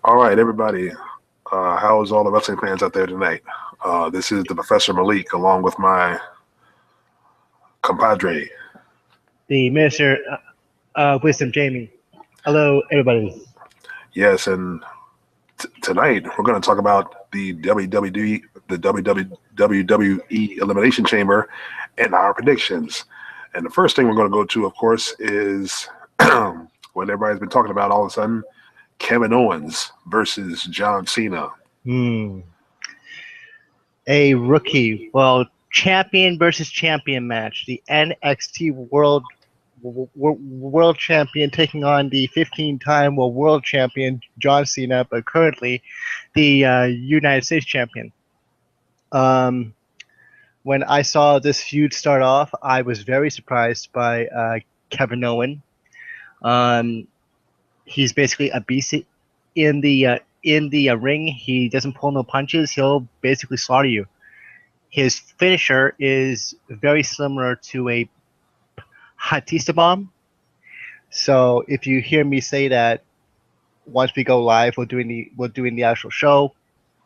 All right, everybody. How is all the wrestling fans out there tonight? This is the Professor Malik, along with my compadre. The Minister of Wisdom, Jamie. Hello, everybody. Yes, and tonight we're going to talk about the WWE Elimination Chamber and our predictions. And the first thing we're going to go to, of course, is what everybody's been talking about all of a sudden: Kevin Owens versus John Cena. A rookie, champion versus champion match. The NXT World Champion taking on the 15-time World Champion John Cena, but currently the United States Champion. When I saw this feud start off, I was very surprised by Kevin Owens. He's basically a beast in the ring. He doesn't pull no punches. He'll basically slaughter you. His finisher is very similar to a Batista bomb. So if you hear me say that once we go live, we're doing the actual show,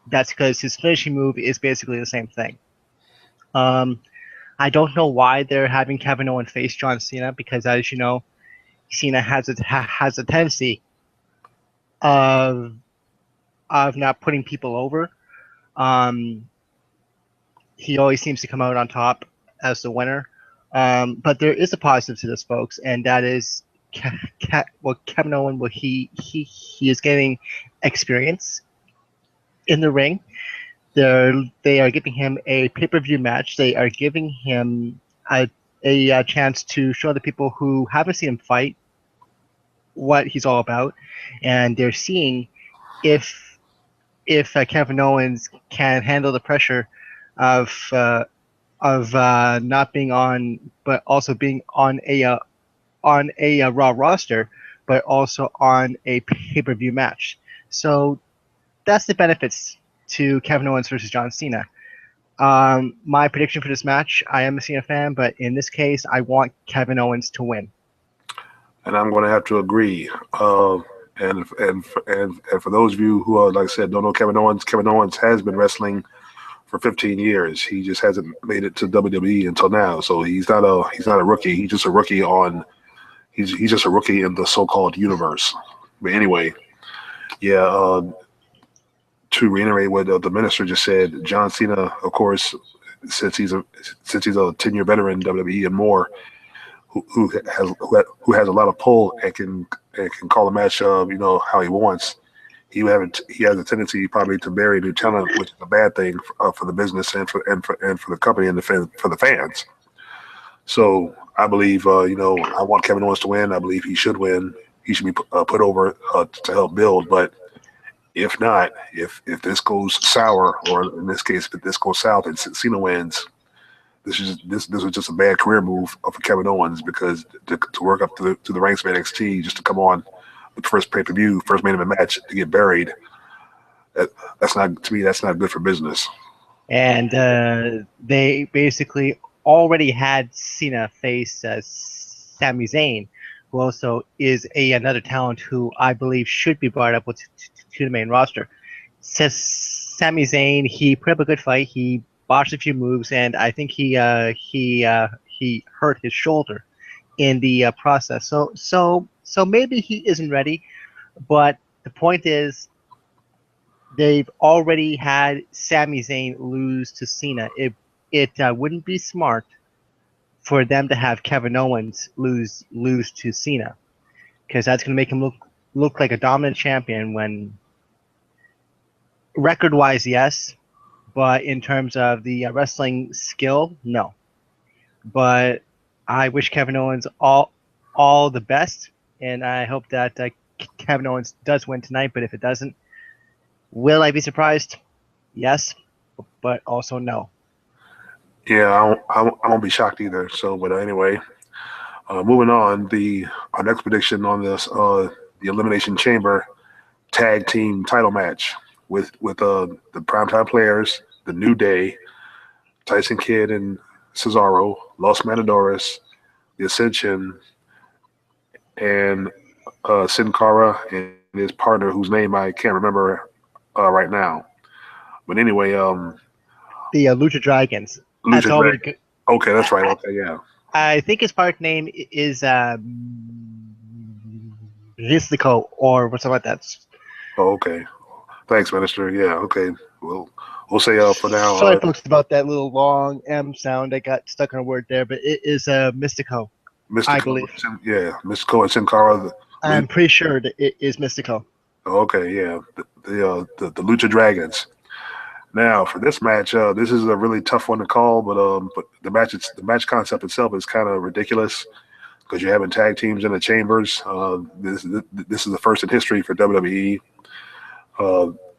that's because his finishing move is basically the same thing. I don't know why they're having Kevin Owens face John Cena, because as you know, Cena has a tendency of not putting people over. He always seems to come out on top as the winner. But there is a positive to this, folks, and that is Kevin Owens. He is getting experience in the ring. They are giving him a pay-per-view match. They are giving him a chance to show the people who haven't seen him fight what he's all about, and they're seeing if Kevin Owens can handle the pressure of not being on, but also being on a Raw roster, but also on a pay-per-view match. So that's the benefits to Kevin Owens versus John Cena. My prediction for this match: I am a Cena fan, but in this case, I want Kevin Owens to win. And I'm going to have to agree. And for those of you who are, like I said, don't know Kevin Owens has been wrestling for 15 years. He just hasn't made it to WWE until now. So he's not a rookie. He's just a rookie he's just a rookie in the so-called universe. But anyway, yeah. To reiterate what the minister just said, John Cena, of course, since he's a 10-year veteran in WWE and more, who has a lot of pull and can call a match how he wants. He has a tendency probably to bury new talent, which is a bad thing for the business and for the company and for the fans. So I believe I want Kevin Owens to win. I believe he should win. He should be put over to help build. But if not, if this goes sour, or in this case, if this goes south and Cena wins, this was just a bad career move for Kevin Owens, because to work up to the ranks of NXT just to come on the first pay-per-view, first main event match to get buried, that's not good for business. And they basically already had Cena face Sami Zayn, who also is another talent who I believe should be brought up to the main roster. Says Sami Zayn, he put up a good fight. He botched a few moves, and I think he hurt his shoulder in the process. So maybe he isn't ready. But the point is, they've already had Sami Zayn lose to Cena. It wouldn't be smart for them to have Kevin Owens lose to Cena, because that's going to make him look like a dominant champion, when record-wise, yes, but in terms of the wrestling skill, no. But I wish Kevin Owens all the best, and I hope that Kevin Owens does win tonight. But if it doesn't, will I be surprised? Yes, but also no. Yeah, I won't be shocked either. So, but anyway, moving on, our next prediction on this, the Elimination Chamber tag team title match with the primetime players, the New Day, Tyson Kidd and Cesaro, Los Matadores, the Ascension, and Sin Cara and his partner, whose name I can't remember right now. But anyway, The Lucha Dragons. That's Lucha all Dragon. Okay, that's right. Okay, yeah. I think his part name is Mystico or something like that. Oh, okay. Thanks, Minister. Yeah. Okay. We'll say for now. Sorry, folks, about that little long M sound. I got stuck on a word there, but it is Mystico, I Mystico, believe. yeah, Mystico and Sin Cara. I'm pretty sure that it is Mystico. Okay, yeah, the Lucha Dragons. Now for this match, this is a really tough one to call, but the match concept itself is kind of ridiculous because you're having tag teams in the chambers. This is the first in history for WWE.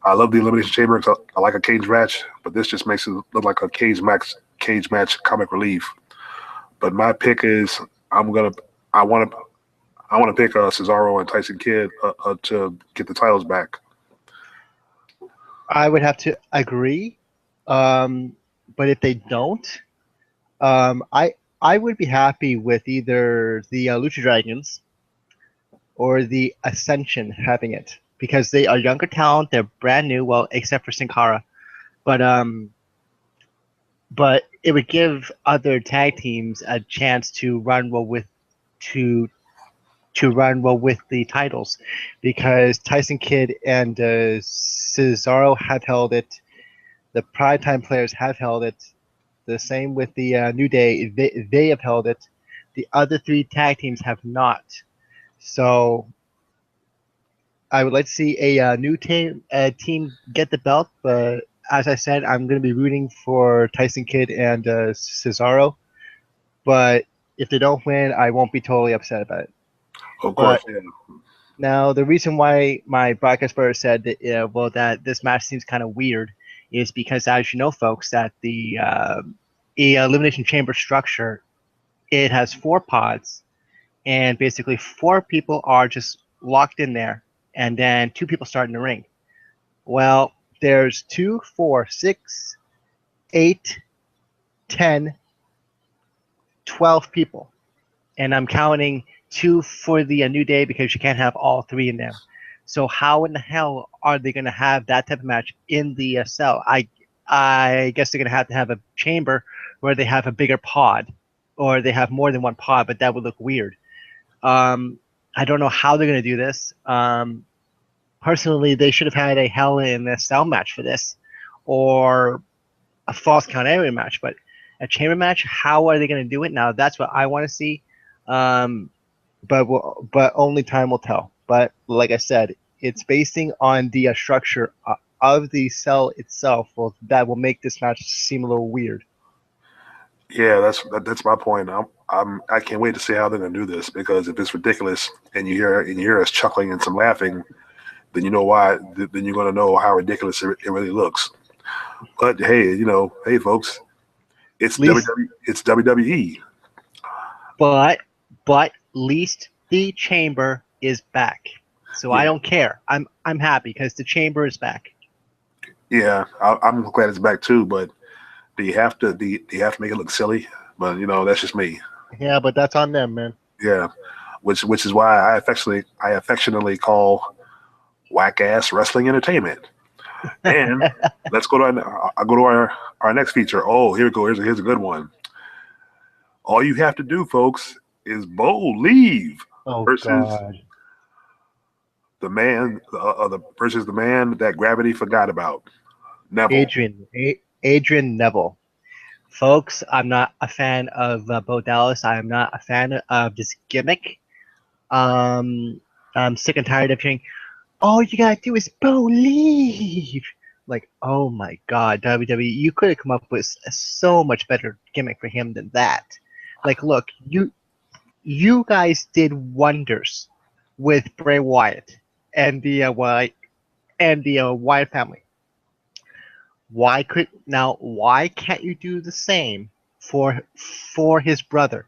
I love the Elimination Chamber because I like a cage match, but this just makes it look like a cage match comic relief. But my pick is I'm gonna I want to I want to pick Cesaro and Tyson Kidd to get the titles back. I would have to agree, but if they don't, I would be happy with either the Lucha Dragons or the Ascension having it because they are younger talent. They're brand new, well, except for Sin Cara, but but it would give other tag teams a chance to run well with to run well with the titles because Tyson Kidd and Cesaro have held it. The primetime players have held it. The same with the New Day. They have held it. The other three tag teams have not. So I would like to see a new team get the belt. But as I said, I'm going to be rooting for Tyson Kidd and Cesaro. But if they don't win, I won't be totally upset about it. Of course, But yeah. now, the reason why my broadcast brother said that, well, that this match seems kind of weird is because, as you know, folks, that the Elimination Chamber structure, it has 4 pods, and basically 4 people are just locked in there, and then 2 people start in the ring. Well, there's 2, 4, 6, 8, 10, 12 people, and I'm counting 2 for the New Day because you can't have all 3 in them. So how in the hell are they going to have that type of match in the cell? I guess they're going to have a chamber where they have a bigger pod, or they have more than one pod, but that would look weird. I don't know how they're going to do this. Personally, they should have had a Hell in a Cell match for this, or a False Count Anywhere match. But a chamber match, how are they going to do it? Now that's what I want to see. But only time will tell. But like I said, it's basing on the structure of the cell itself. Well, that will make this match seem a little weird. Yeah, that's my point. I can't wait to see how they're gonna do this because if it's ridiculous and you hear us chuckling and some laughing, then you know why. Then you're gonna know how ridiculous it really looks. But hey, hey folks, it's Least, it's WWE. but least the chamber is back. So Yeah, I don't care. I'm happy because the chamber is back. yeah, I'm glad it's back too. But do you have to make it look silly? But that's just me. Yeah, but that's on them, man. Yeah, which is why I affectionately call whack ass wrestling entertainment. And let's go to I'll go to our next feature. Oh, here we go. Here's a good one. All you have to do, folks, is believe Oh versus God. versus the man that gravity forgot about, Neville. Adrian Neville. Folks, I'm not a fan of Bo Dallas. I am not a fan of this gimmick. I'm sick and tired of hearing, all you gotta do is believe. Like, oh my God, WWE, you could have come up with so much better gimmick for him than that. Like, look, you guys did wonders with Bray Wyatt and the Wyatt family. Why can't you do the same for his brother?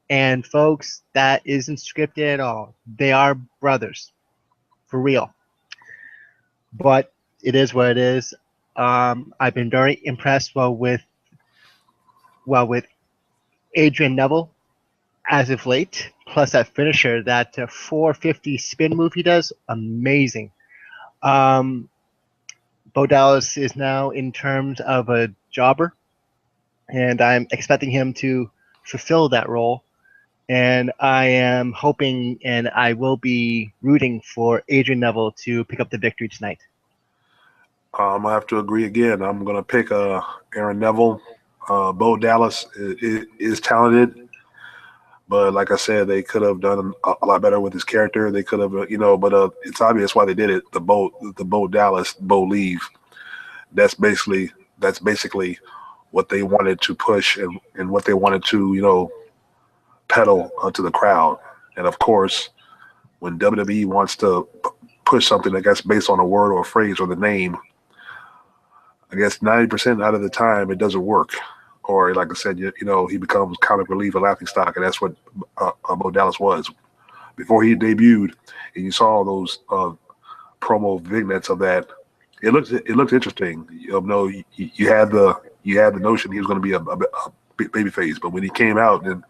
And folks, that isn't scripted at all. They are brothers, for real. But it is what it is. I've been very impressed with Adrian Neville. as of late. Plus that finisher, that 450 spin move he does, amazing. Um, Bo Dallas is now in terms of a jobber, and I'm expecting him to fulfill that role. And I am hoping and I will be rooting for Adrian Neville to pick up the victory tonight. I have to agree again. I'm going to pick Aaron Neville. Bo Dallas is talented, but like I said, they could have done a lot better with his character. They could have, but it's obvious why they did it. The Bo Dallas, Bo leave. That's basically that's basically what they wanted to push and what they wanted to, pedal to the crowd. And of course, when WWE wants to push something that gets based on a word or a phrase or the name, I guess 90% out of the time it doesn't work. Or like I said, he becomes comic relief or laughing stock, and that's what Bo Dallas was before he debuted. And you saw those promo vignettes of that. It looked interesting. You had the notion he was going to be a baby face, but when he came out and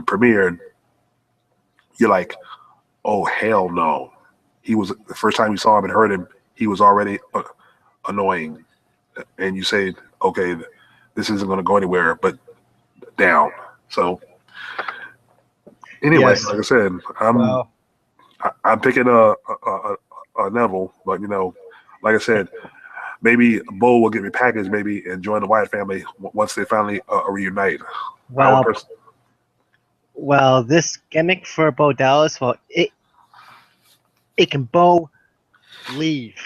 premiered, you're like, oh hell no. He was the first time you saw him and heard him, he was already annoying, and you say, okay, this isn't going to go anywhere but down. So anyway, Yes. like I said, Well, I'm picking a Neville, but like I said, maybe Bo will get repackaged, maybe, and join the Wyatt family once they finally reunite. I would well, this gimmick for Bo Dallas, well, it can Bo leave,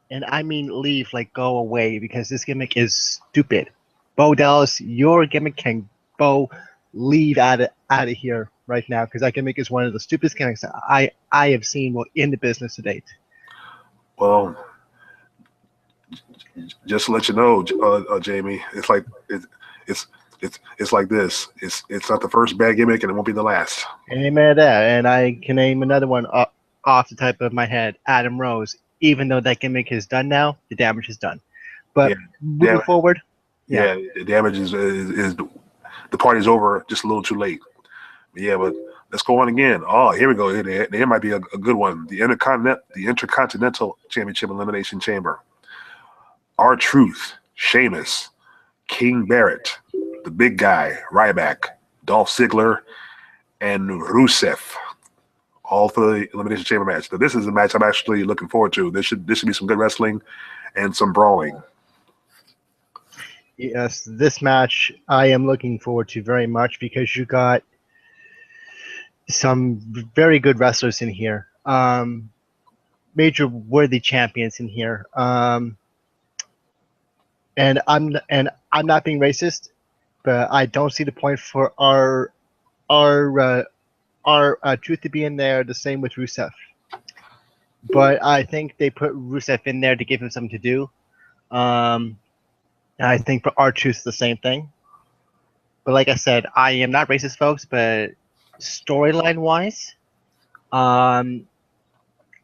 and I mean leave, like go away, because this gimmick is stupid. Bo Dallas, your gimmick can Bo leave out of here right now, because that gimmick is one of the stupidest gimmicks I have seen in the business to date. Well, just to let you know, Jamie, it's like it's it's like this. It's not the first bad gimmick, and it won't be the last. Amen to that, and I can name another one off the top of my head, Adam Rose. Even though that gimmick is done now, the damage is done. But Yeah, moving damage. forward, Yeah, the damage is the party's over just a little too late. Yeah, but let's go on again. Oh, here we go. Here might be a good one. The Intercontinental Championship Elimination Chamber. R-Truth, Sheamus, King Barrett, the big guy, Ryback, Dolph Ziggler, and Rusev. All for the Elimination Chamber match. Now, this is a match I'm actually looking forward to. This should be some good wrestling and some brawling. yes, this match I am looking forward to very much, because you got some very good wrestlers in here. Major worthy champions in here. And I'm not being racist, but I don't see the point for our Truth to be in there. The same with Rusev. But I think they put Rusev in there to give him something to do. I think for R-Truth the same thing. But like I said, I am not racist, folks. But storyline wise,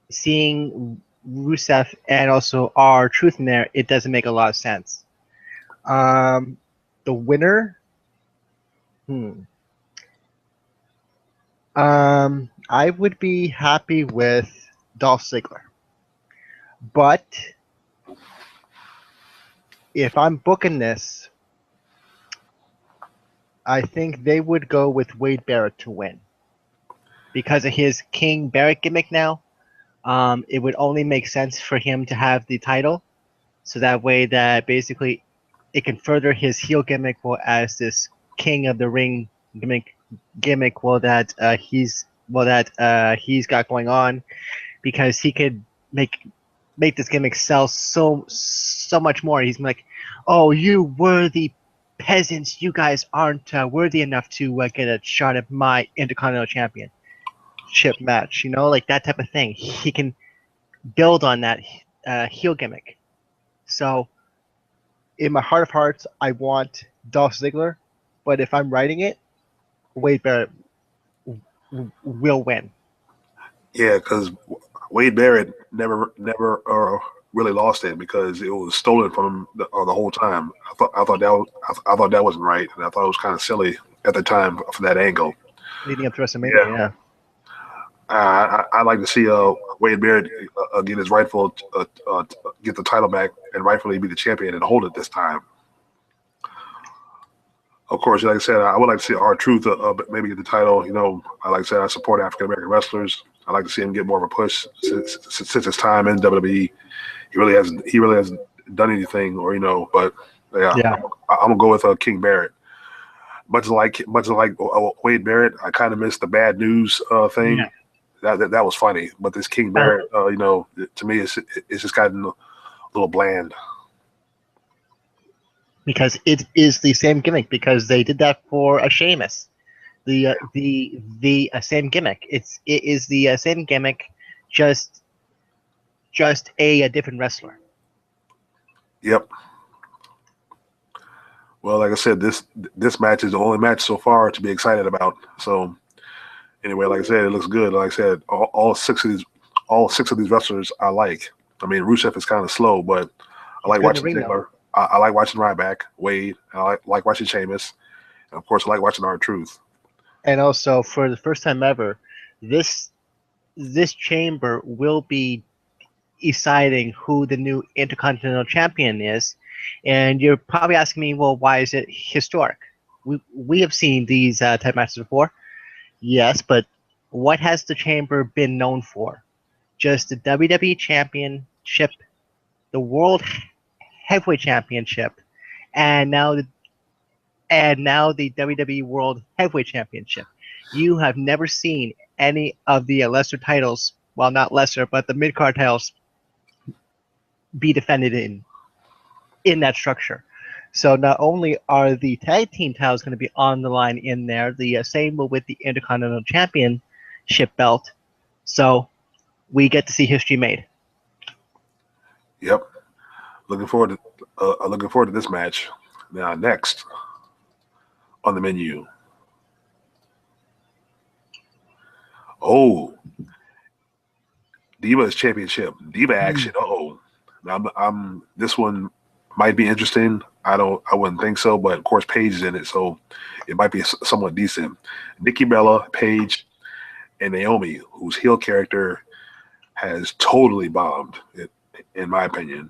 seeing Rusev and also R-Truth in there, it doesn't make a lot of sense. The winner, I would be happy with Dolph Ziggler, but if I'm booking this, I think they would go with Wade Barrett to win because of his King Barrett gimmick now. It would only make sense for him to have the title, so that way that basically it can further his heel gimmick as this King of the Ring gimmick he's got going on, because he could make this gimmick sell so much more. He's like, oh, you worthy peasants, you guys aren't worthy enough to get a shot at my Intercontinental Championship match, like that type of thing. He can build on that heel gimmick. So in my heart of hearts, I want Dolph Ziggler, but if I'm writing it, Wade Barrett will win. Yeah, because Wade Barrett never really lost it because it was stolen from him the whole time. I thought that wasn't right, and I thought it was kind of silly at the time for that angle. leading up to WrestleMania. Yeah. I like to see Wade Barrett get his rightful get the title back and rightfully be the champion and hold it this time. Of course, like I said, I would like to see R-Truth maybe get the title. You know, like I said, I support African American wrestlers. I like to see him get more of a push since his time in WWE. He really hasn't done anything, or but yeah. I'm gonna go with King Barrett. Much like Wade Barrett, I kind of missed the bad news thing. Yeah. That was funny, but this King Barrett, to me, it's just gotten a little bland. Because it is the same gimmick. Because they did that for a Sheamus, the same gimmick. It is the same gimmick, just a different wrestler. Yep. Well, like I said, this match is the only match so far to be excited about. So anyway, like I said, it looks good. Like I said, all six of these wrestlers I like. I mean, Rusev is kind of slow, but I like watching Taylor. I like watching Ryback, Wade. I like watching Sheamus, and of course, I like watching R-Truth. And also, for the first time ever, this chamber will be deciding who the new Intercontinental Champion is. And you're probably asking me, well, why is it historic? We have seen these type matches before. Yes, but what has the chamber been known for? Just the WWE Championship, the World Heavyweight Championship, and now the WWE World Heavyweight Championship. You have never seen any of the lesser titles, well, not lesser, but the mid-card titles be defended in that structure. So not only are the tag team titles going to be on the line in there, the same with the Intercontinental Championship belt. So we get to see history made. Yep. Looking forward to this match. Now, next on the menu. Oh, Divas Championship, Diva action. Now, this one might be interesting. I wouldn't think so, but of course Paige is in it, so it might be somewhat decent. Nikki Bella, Paige, and Naomi, whose heel character has totally bombed, in my opinion.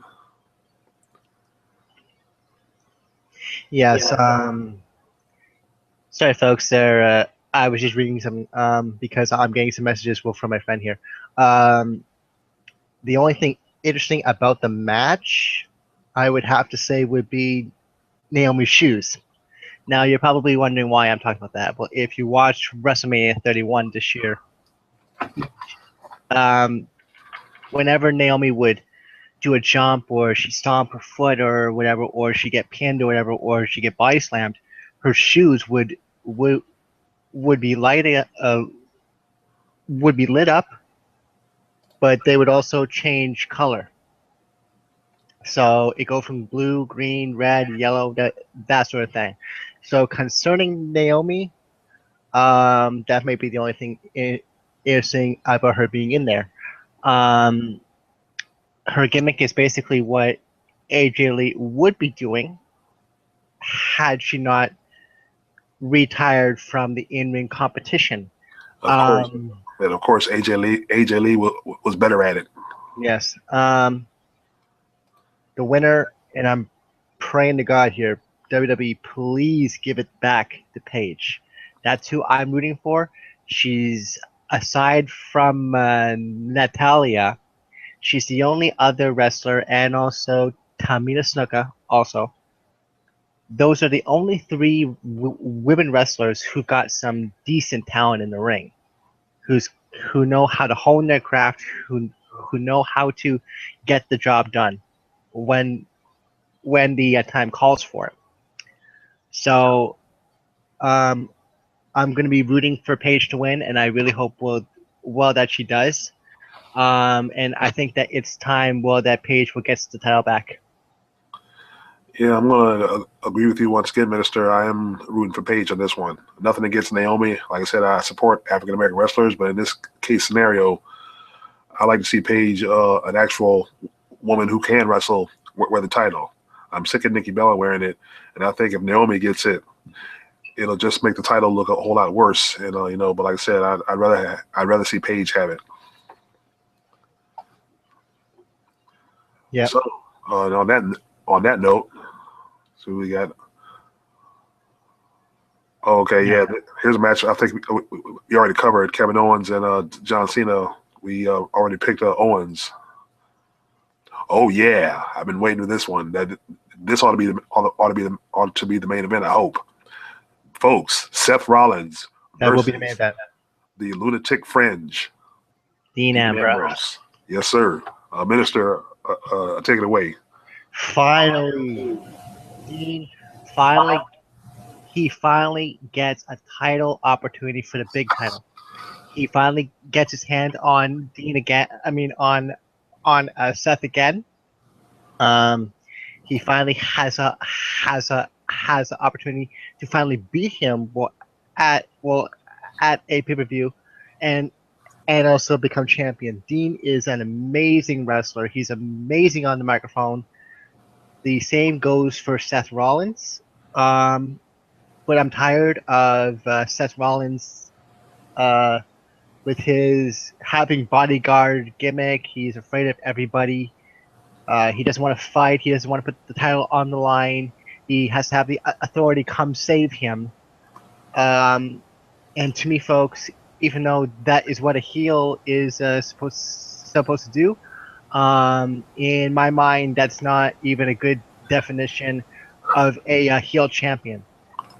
Yes. Sorry, folks. I was just reading some because I'm getting some messages from my friend here. The only thing interesting about the match, I would have to say, would be Naomi's shoes. Now, you're probably wondering why I'm talking about that. Well, if you watch WrestleMania 31 this year, whenever Naomi would do a jump or she stomp her foot or whatever, or she get pinned or whatever, or she get body slammed, her shoes would be lit up, but they would also change color. So it go from blue, green, red, yellow, that sort of thing. So concerning Naomi, that may be the only thing interesting about her being in there. Her gimmick is basically what AJ Lee would be doing had she not retired from the in-ring competition. Of course, AJ Lee was better at it. Yes. The winner, and I'm praying to God here, WWE, please give it back to Paige. That's who I'm rooting for. She's, aside from Natalya, she's the only other wrestler, and also Tamina Snuka also. Those are the only three women wrestlers who've got some decent talent in the ring, who know how to hone their craft, who know how to get the job done when the time calls for it. So I'm going to be rooting for Paige to win, and I really hope that she does. And I think that it's time that Paige gets the title back. Yeah, I'm going to agree with you once again, Minister. I am rooting for Paige on this one. Nothing against Naomi. Like I said, I support African-American wrestlers, but in this case scenario, I like to see Paige, an actual woman who can wrestle, wear the title. I'm sick of Nikki Bella wearing it, and I think if Naomi gets it, it'll just make the title look a whole lot worse. And but like I said, I'd rather see Paige have it. Yeah. So on that note, so we got. Oh, okay, yeah. Here's a match. I think we already covered Kevin Owens and John Cena. We already picked Owens. Oh yeah, I've been waiting for this one. That this ought to be the main event. I hope, folks. Seth Rollins That will be the main versus event. the Lunatic Fringe. Dean Dean Ambrose. Yes, sir. Minister, take it away. Finally, Dean finally gets a title opportunity for the big title. He finally gets his hand on Dean again. I mean, on Seth again. He finally has an opportunity to finally beat him at a pay-per-view, and also become champion. Dean is an amazing wrestler. He's amazing on the microphone. The same goes for Seth Rollins. But I'm tired of Seth Rollins with his having bodyguard gimmick. He's afraid of everybody. He doesn't want to fight. He doesn't want to put the title on the line. He has to have the authority come save him. And to me, folks, even though that is what a heel is supposed to do, in my mind, that's not even a good definition of a heel champion.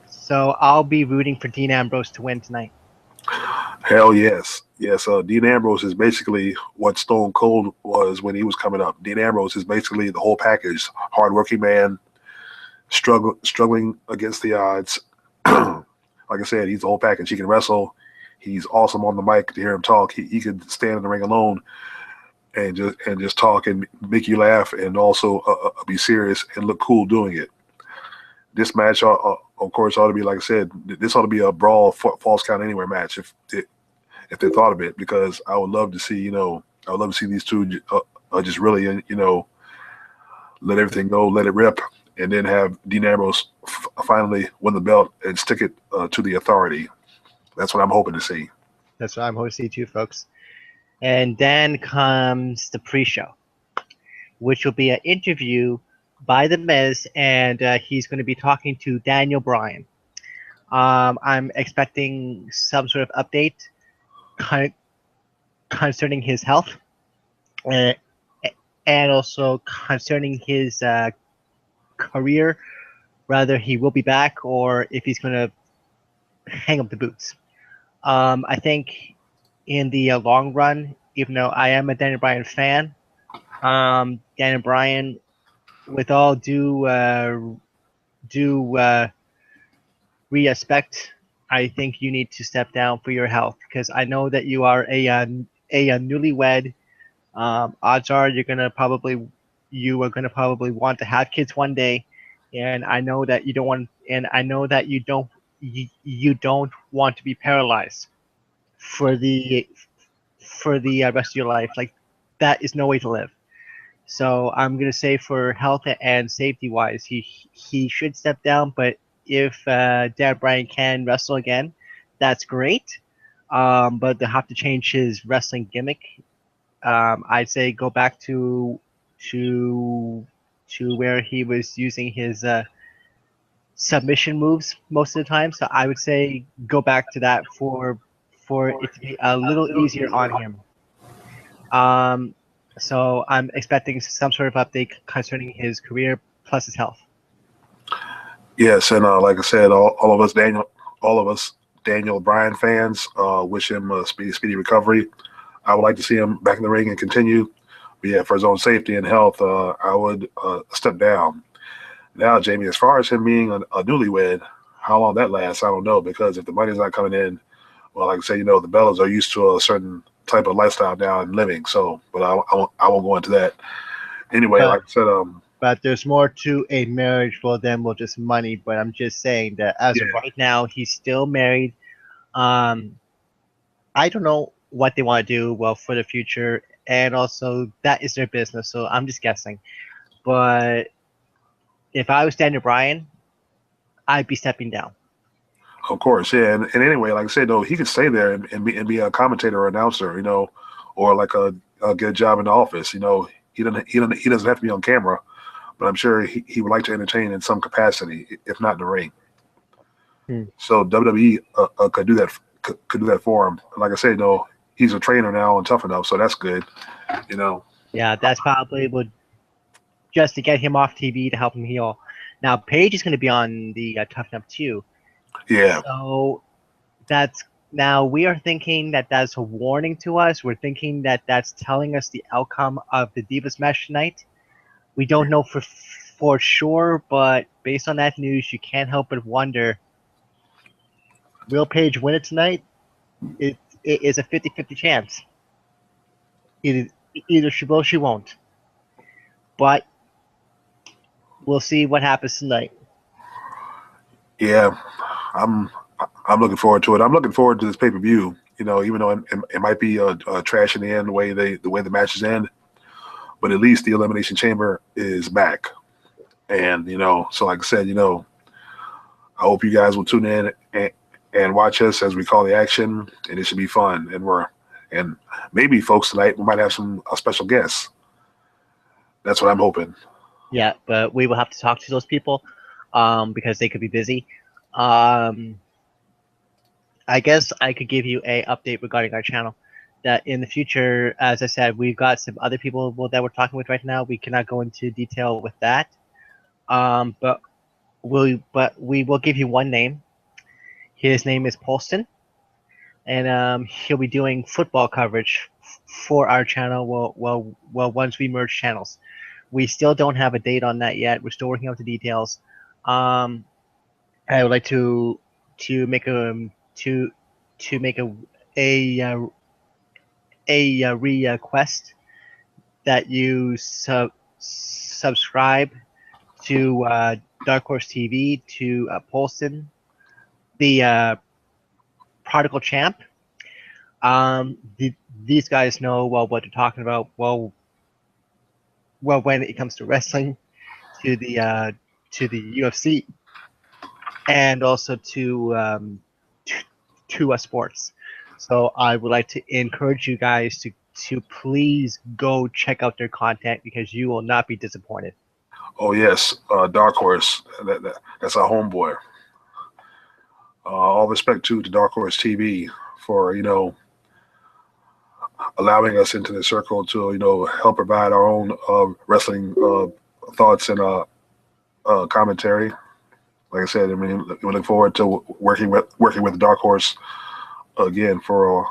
So I'll be rooting for Dean Ambrose to win tonight. Hell yes, yes. Dean Ambrose is basically what Stone Cold was when he was coming up. Dean Ambrose is basically the whole package: hardworking man, struggling against the odds. Like I said, he's the whole package. He can wrestle. He's awesome on the mic. To hear him talk, he could stand in the ring alone and just talk and make you laugh, and also be serious and look cool doing it. This match, of course, ought to be, like I said, this ought to be a brawl, false count anywhere match if they thought of it, because I would love to see, these two just really, let everything go, let it rip, and then have Dean Ambrose finally win the belt and stick it to the authority. That's what I'm hoping to see. That's what I'm hoping to see too, folks. And then comes the pre-show, which will be an interview by The Miz, and he's going to be talking to Daniel Bryan. I'm expecting some sort of update concerning his health, and also concerning his career, whether he will be back or if he's going to hang up the boots. I think in the long run, even though I am a Daniel Bryan fan, Daniel Bryan, with all due respect, I think you need to step down for your health, because I know that you are a newlywed. Odds are you are gonna probably want to have kids one day, and I know that you don't want, and I know that you don't want to be paralyzed for the rest of your life. Like, that is no way to live. So I'm gonna say, for health and safety wise, he should step down. But if Dan Bryan can wrestle again, that's great. But they'll have to change his wrestling gimmick. I'd say go back to where he was using his submission moves most of the time. So I would say go back to that for it to be a little easier on him. So I'm expecting some sort of update concerning his career plus his health. Yes, and like I said, all of us Daniel Bryan fans, wish him a speedy recovery. I would like to see him back in the ring and continue. But yeah, for his own safety and health, I would step down. Now, Jamie, as far as him being a newlywed, how long that lasts, I don't know, because if the money's not coming in, well, like I say, the Bellas are used to a certain type of lifestyle now and living. So, but I won't go into that. Anyway, like I said, but there's more to a marriage than just money. But I'm just saying that as of right now, he's still married. I don't know what they want to do for the future, and also that is their business. So I'm just guessing. But if I was Daniel Bryan, I'd be stepping down. Of course, yeah. And anyway, like I said, though, he could stay there and be a commentator or announcer, or like get a job in the office. He doesn't have to be on camera, but I'm sure he would like to entertain in some capacity, if not in the ring. Hmm. So WWE could do that could do that for him. Like I said, though, he's a trainer now and tough enough, so that's good. You know, Yeah, that's probably would just to get him off TV to help him heal. Now Paige is going to be on the Tough Enough too, yeah, so that's now we are thinking that that's a warning to us. We're thinking that that's telling us the outcome of the Divas match tonight. We don't know for sure, but based on that news, you can't help but wonder: will Paige win it tonight? It is a 50-50 chance. Either, either she will, or she won't. But we'll see what happens tonight. yeah. I'm I'm looking forward to it. I'm looking forward to this pay per view. Even though it might be a trash in the end, the way the matches end, but at least the Elimination Chamber is back. And so like I said, I hope you guys will tune in and watch us as we call the action, and it should be fun. And maybe folks tonight we might have a special guests. That's what I'm hoping. Yeah, but we will have to talk to those people because they could be busy. Um, I guess I could give you a update regarding our channel. That in the future, as I said, we've got some other people that we're talking with right now. We cannot go into detail with that. But we will give you one name. His name is Polston, and he'll be doing football coverage for our channel. Well, once we merge channels, we still don't have a date on that yet. We're still working out the details. Um, I would like to make to make a request that you subscribe to Dark Horse TV to Polston, the Prodigal Champ. These guys know well what they're talking about. Well, when it comes to wrestling, to the UFC, and also to sports. So I would like to encourage you guys to please go check out their content because you will not be disappointed. Oh yes, Dark Horse. That's our homeboy. All respect to Dark Horse TV for allowing us into the circle to help provide our own wrestling thoughts and commentary. Like I said, I mean, we look forward to working with Dark Horse again for a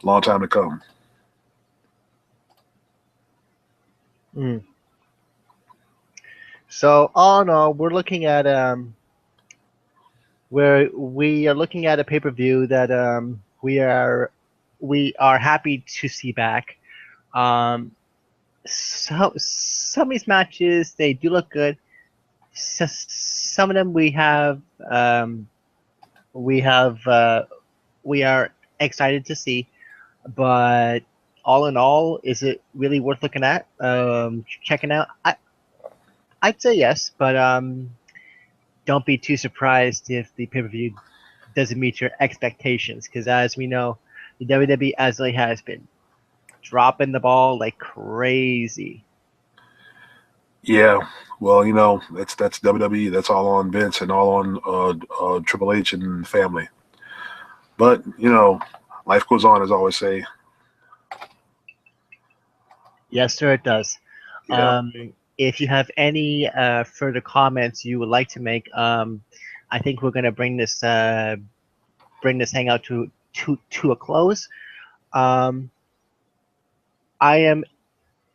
long time to come. Mm. So all in all, we're looking at where we are looking at a pay per view that we are happy to see back. Some of these matches they do look good. Some of them we have we are excited to see, but all in all, is it really worth looking at? Checking out? I'd say yes, but don't be too surprised if the pay per view doesn't meet your expectations, because as we know, the WWE as late has been dropping the ball like crazy. Yeah, well, that's WWE. That's all on Vince and all on Triple H and family. But life goes on, as I always say. Yes, sir, it does. Yeah. If you have any further comments you would like to make, I think we're gonna bring this hangout to a close. Um, I am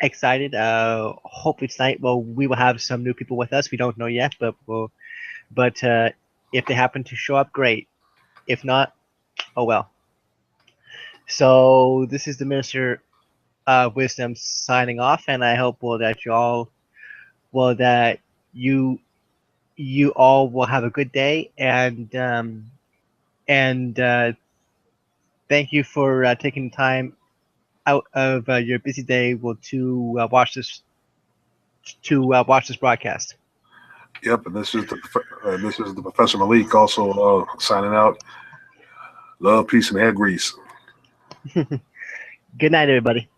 excited. Hopefully tonight, well, we will have some new people with us. We don't know yet, but if they happen to show up, great. If not, oh well. So this is the Minister of Wisdom signing off, and I hope that that you all will have a good day, and thank you for taking time out of your busy day to watch this broadcast. Yep, and this is the Professor Malik also signing out. Love, peace, and hair grease. Good night, everybody.